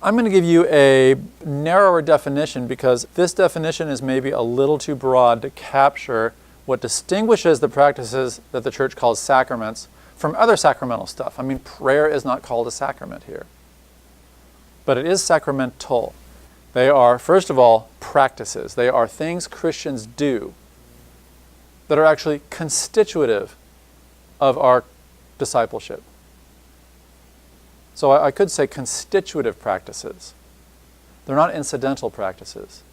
I'm going to give you a narrower definition because this definition is maybe a little too broad to capture what distinguishes the practices that the church calls sacraments from other sacramental stuff. I mean, prayer is not called a sacrament here, but it is sacramental. They are, first of all, practices. They are things Christians do that are actually constitutive of our discipleship. So I could say constitutive practices. They're not incidental practices.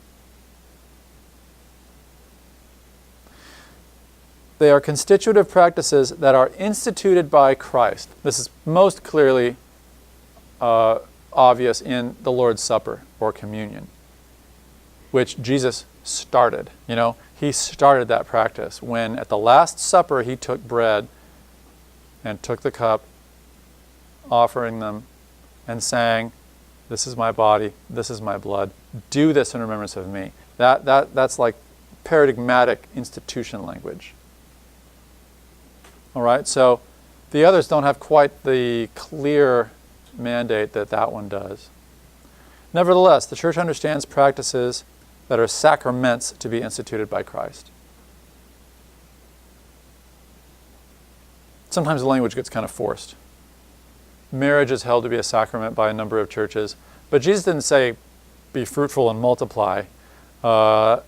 They are constitutive practices that are instituted by Christ. This is most clearly obvious in the Lord's Supper or communion, which Jesus started. You know, he started that practice when at the Last Supper he took bread and took the cup, offering them, and saying, "This is my body, this is my blood. Do this in remembrance of me." That's like paradigmatic institution language. All right, so the others don't have quite the clear mandate that that one does. Nevertheless, the church understands practices that are sacraments to be instituted by Christ. Sometimes the language gets kind of forced. Marriage is held to be a sacrament by a number of churches, but Jesus didn't say, "Be fruitful and multiply." Well,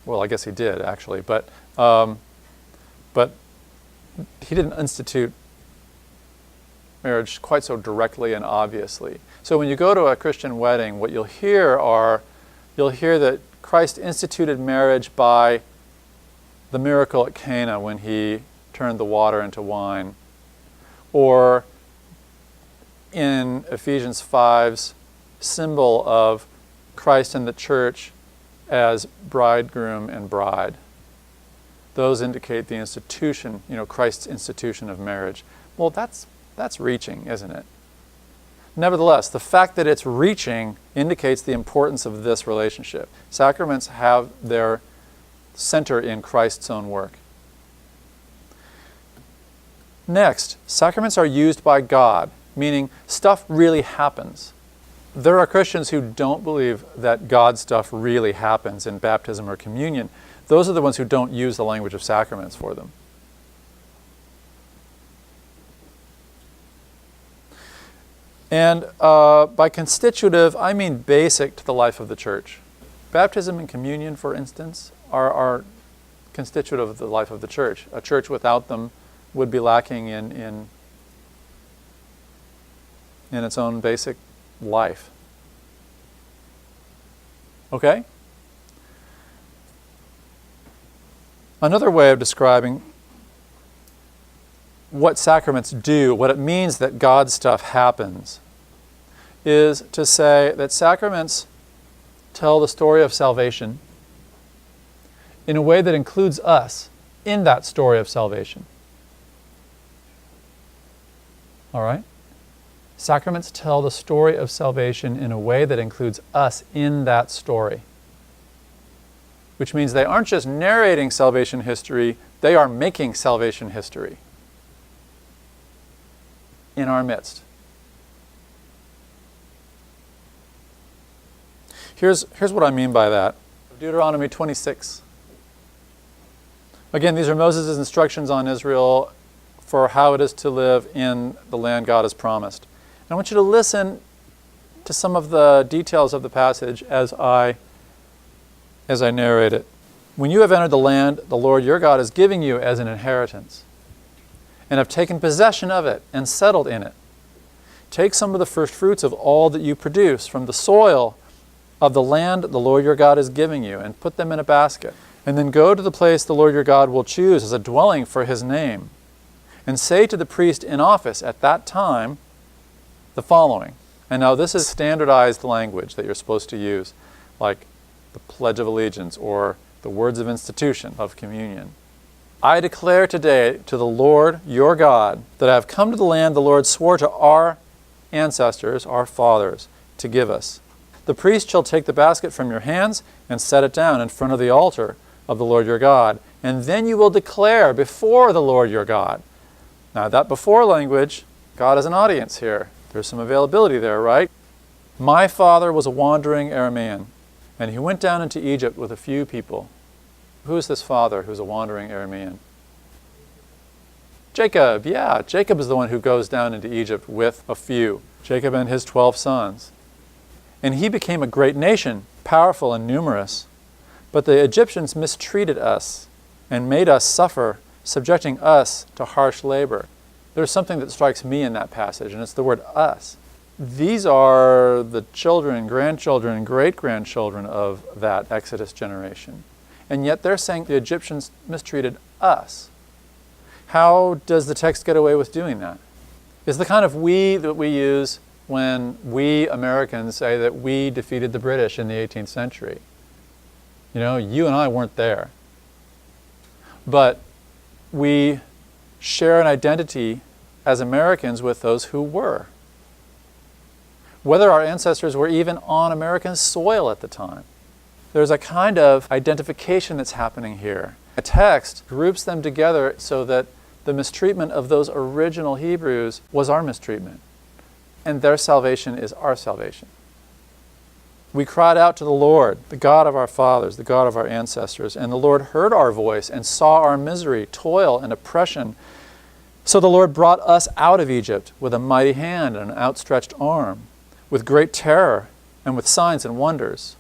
I guess he did actually, but he didn't institute marriage quite so directly and obviously. So when you go to a Christian wedding, what you'll hear that Christ instituted marriage by the miracle at Cana when he turned the water into wine, or in Ephesians 5's symbol of Christ and the church as bridegroom and bride. Those indicate the institution, Christ's institution of marriage. Well, that's reaching, isn't it? Nevertheless, the fact that it's reaching indicates the importance of this relationship. Sacraments have their center in Christ's own work. Next, sacraments are used by God, meaning stuff really happens. There are Christians who don't believe that God stuff really happens in baptism or communion. Those are the ones who don't use the language of sacraments for them. And by constitutive, I mean basic to the life of the church. Baptism and communion, for instance, are constitutive of the life of the church. A church without them would be lacking in its own basic life. Okay? Another way of describing what sacraments do, what it means that God stuff happens, is to say that sacraments tell the story of salvation in a way that includes us in that story of salvation. All right? Sacraments tell the story of salvation in a way that includes us in that story. Which means they aren't just narrating salvation history, they are making salvation history in our midst. Here's what I mean by that. Deuteronomy 26. Again, these are Moses' instructions on Israel for how it is to live in the land God has promised. And I want you to listen to some of the details of the passage as I narrate it. When you have entered the land the Lord your God is giving you as an inheritance, and have taken possession of it and settled in it, take some of the first fruits of all that you produce from the soil of the land the Lord your God is giving you, and put them in a basket. And then go to the place the Lord your God will choose as a dwelling for his name, and say to the priest in office at that time the following. And now this is standardized language that you're supposed to use, like the Pledge of Allegiance or the words of institution of communion. I declare today to the Lord your God that I have come to the land the Lord swore to our ancestors, our fathers, to give us. The priest shall take the basket from your hands and set it down in front of the altar of the Lord your God, and then you will declare before the Lord your God. Now that before language, God has an audience here. There's some availability there, right? My father was a wandering Aramean, and he went down into Egypt with a few people. Who is this father who's a wandering Aramean? Jacob, yeah. Jacob is the one who goes down into Egypt with a few. Jacob and his 12 sons. And he became a great nation, powerful and numerous. But the Egyptians mistreated us and made us suffer, subjecting us to harsh labor. There's something that strikes me in that passage, and it's the word us. These are the children, grandchildren, great-grandchildren of that Exodus generation. And yet they're saying the Egyptians mistreated us. How does the text get away with doing that? It's the kind of we that we use when we Americans say that we defeated the British in the 18th century. You know, you and I weren't there. But we share an identity as Americans with those who were. Whether our ancestors were even on American soil at the time. There's a kind of identification that's happening here. A text groups them together so that the mistreatment of those original Hebrews was our mistreatment. And their salvation is our salvation. We cried out to the Lord, the God of our fathers, the God of our ancestors, and the Lord heard our voice and saw our misery, toil, and oppression. So the Lord brought us out of Egypt with a mighty hand and an outstretched arm, with great terror and with signs and wonders.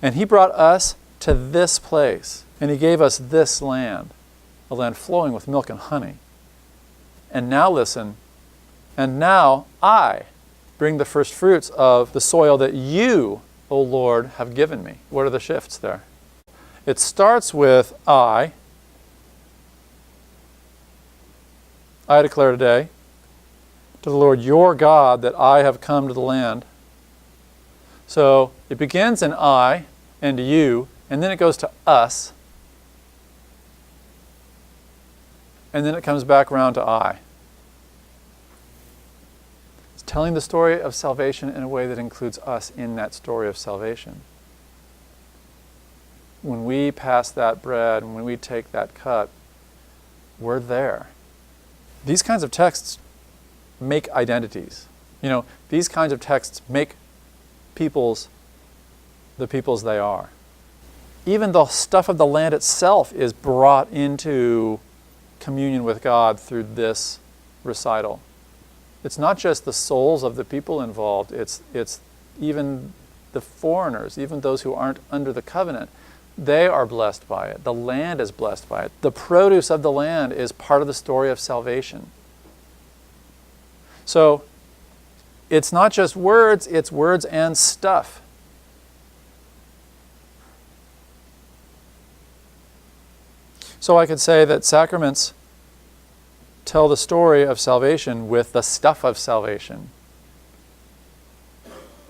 And he brought us to this place, and he gave us this land, a land flowing with milk and honey. And now listen, and now I bring the first fruits of the soil that you, O Lord, have given me. What are the shifts there? It starts with I declare today to the Lord your God that I have come to the land. So it begins in I and you, and then it goes to us, and then it comes back around to I. It's telling the story of salvation in a way that includes us in that story of salvation. When we pass that bread, when we take that cup, we're there. These kinds of texts make identities. You know, these kinds of texts make peoples the peoples they are. Even the stuff of the land itself is brought into communion with God through this recital. It's not just the souls of the people involved, it's even the foreigners, even those who aren't under the covenant. They are blessed by it. The land is blessed by it. The produce of the land is part of the story of salvation. So it's not just words, it's words and stuff. So I could say that sacraments tell the story of salvation with the stuff of salvation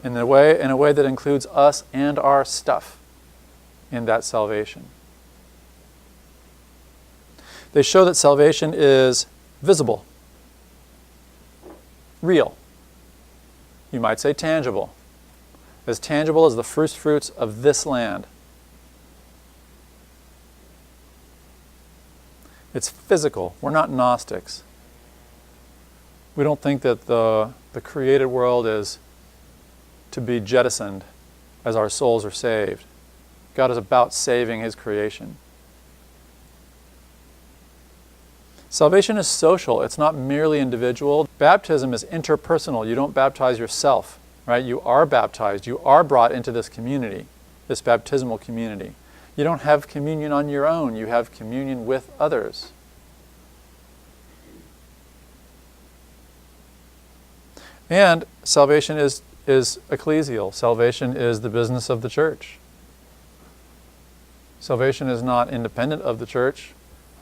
in a way that includes us and our stuff in that salvation. They show that salvation is visible, real. You might say tangible. As tangible as the first fruits of this land. It's physical. We're not Gnostics. We don't think that the created world is to be jettisoned as our souls are saved. God is about saving his creation. Salvation is social. It's not merely individual. Baptism is interpersonal. You don't baptize yourself, right? You are baptized. You are brought into this community, this baptismal community. You don't have communion on your own. You have communion with others. And salvation is ecclesial. Salvation is the business of the church. Salvation is not independent of the church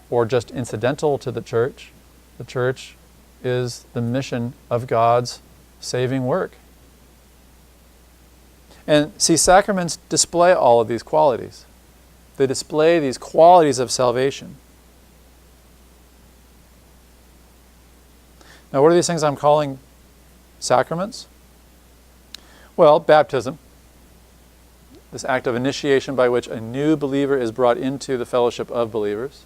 or just incidental to the church. The church is the mission of God's saving work. And see, sacraments display all of these qualities. They display these qualities of salvation. Now, what are these things I'm calling sacraments? Well, baptism, this act of initiation by which a new believer is brought into the fellowship of believers.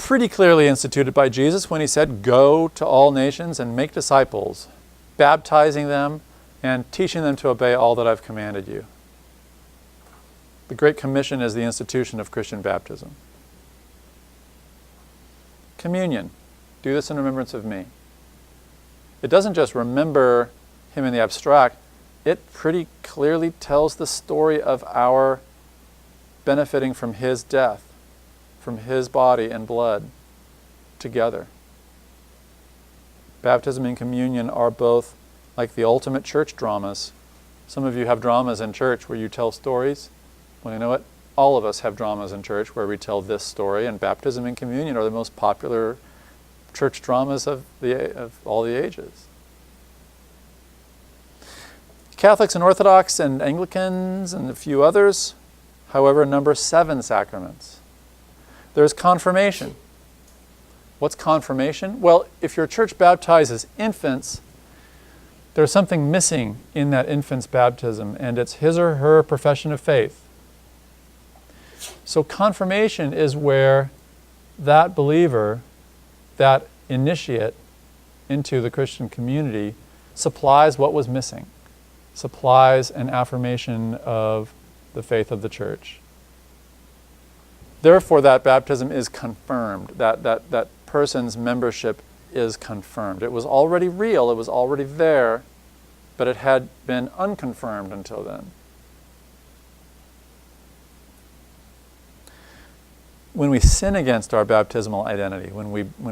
pretty clearly instituted by Jesus when he said, "Go to all nations and make disciples, baptizing them and teaching them to obey all that I've commanded you." The Great Commission is the institution of Christian baptism. Communion. Do this in remembrance of me. It doesn't just remember him in the abstract. It pretty clearly tells the story of our benefiting from his death, from his body and blood together. Baptism and communion are both like the ultimate church dramas. Some of you have dramas in church where you tell stories. Well, you know what? All of us have dramas in church where we tell this story, and baptism and communion are the most popular church dramas of all the ages. Catholics and Orthodox and Anglicans and a few others, however, number 7 sacraments. There's confirmation. What's confirmation? Well, if your church baptizes infants, there's something missing in that infant's baptism, and it's his or her profession of faith. So confirmation is where that believer, that initiate into the Christian community, supplies what was missing, supplies an affirmation of the faith of the church. Therefore, that baptism is confirmed, that person's membership is confirmed. It was already real, it was already there, but it had been unconfirmed until then. When we sin against our baptismal identity, when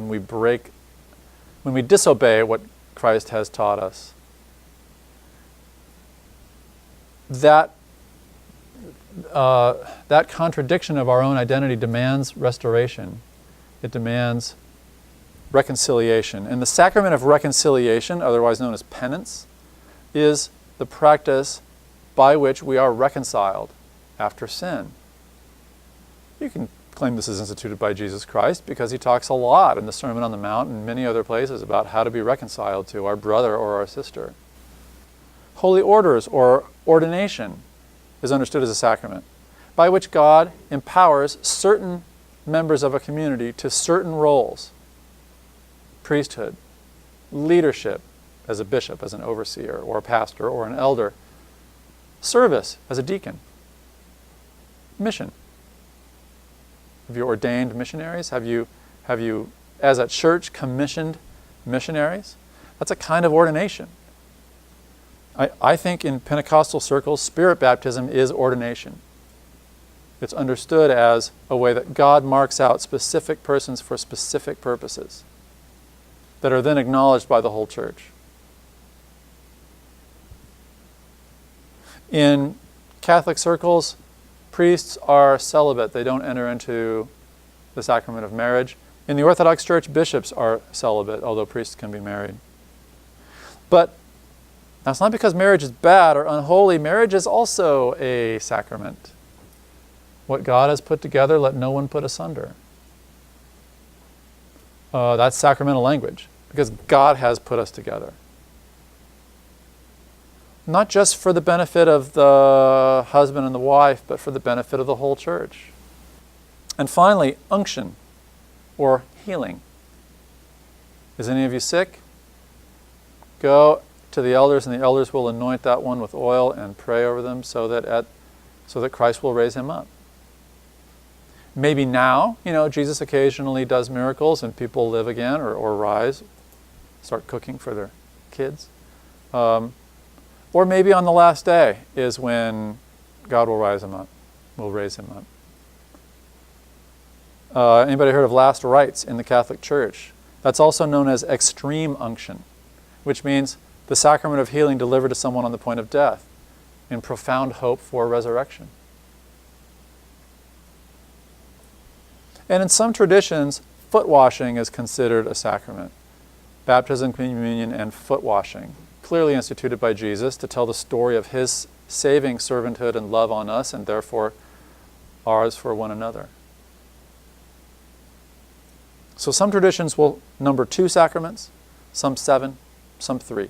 we disobey what Christ has taught us, that contradiction of our own identity demands restoration. It demands reconciliation. And the sacrament of reconciliation, otherwise known as penance, is the practice by which we are reconciled after sin. You can claim this is instituted by Jesus Christ because he talks a lot in the Sermon on the Mount and many other places about how to be reconciled to our brother or our sister. Holy orders or ordination is understood as a sacrament by which God empowers certain members of a community to certain roles: priesthood, leadership as a bishop, as an overseer, or a pastor, or an elder, service as a deacon, mission. Have you ordained missionaries? Have you, as a church, commissioned missionaries? That's a kind of ordination. I think in Pentecostal circles, Spirit baptism is ordination. It's understood as a way that God marks out specific persons for specific purposes that are then acknowledged by the whole church. In Catholic circles, priests are celibate. They don't enter into the sacrament of marriage. In the Orthodox Church, bishops are celibate, although priests can be married. But that's not because marriage is bad or unholy. Marriage is also a sacrament. What God has put together, let no one put asunder. That's sacramental language, because God has put us together. Not just for the benefit of the husband and the wife, but for the benefit of the whole church. And finally, unction, or healing. Is any of you sick? Go to the elders, and the elders will anoint that one with oil and pray over them so that Christ will raise him up. Maybe now, Jesus occasionally does miracles and people live again or rise, start cooking for their kids. Or maybe on the last day is when God will raise him up. Anybody heard of last rites in the Catholic Church? That's also known as extreme unction, which means the sacrament of healing delivered to someone on the point of death in profound hope for resurrection. And in some traditions, foot washing is considered a sacrament. Baptism, communion, and foot washing, clearly instituted by Jesus to tell the story of his saving servanthood and love on us, and therefore ours for one another. So some traditions will number 2 sacraments, some 7, some 3.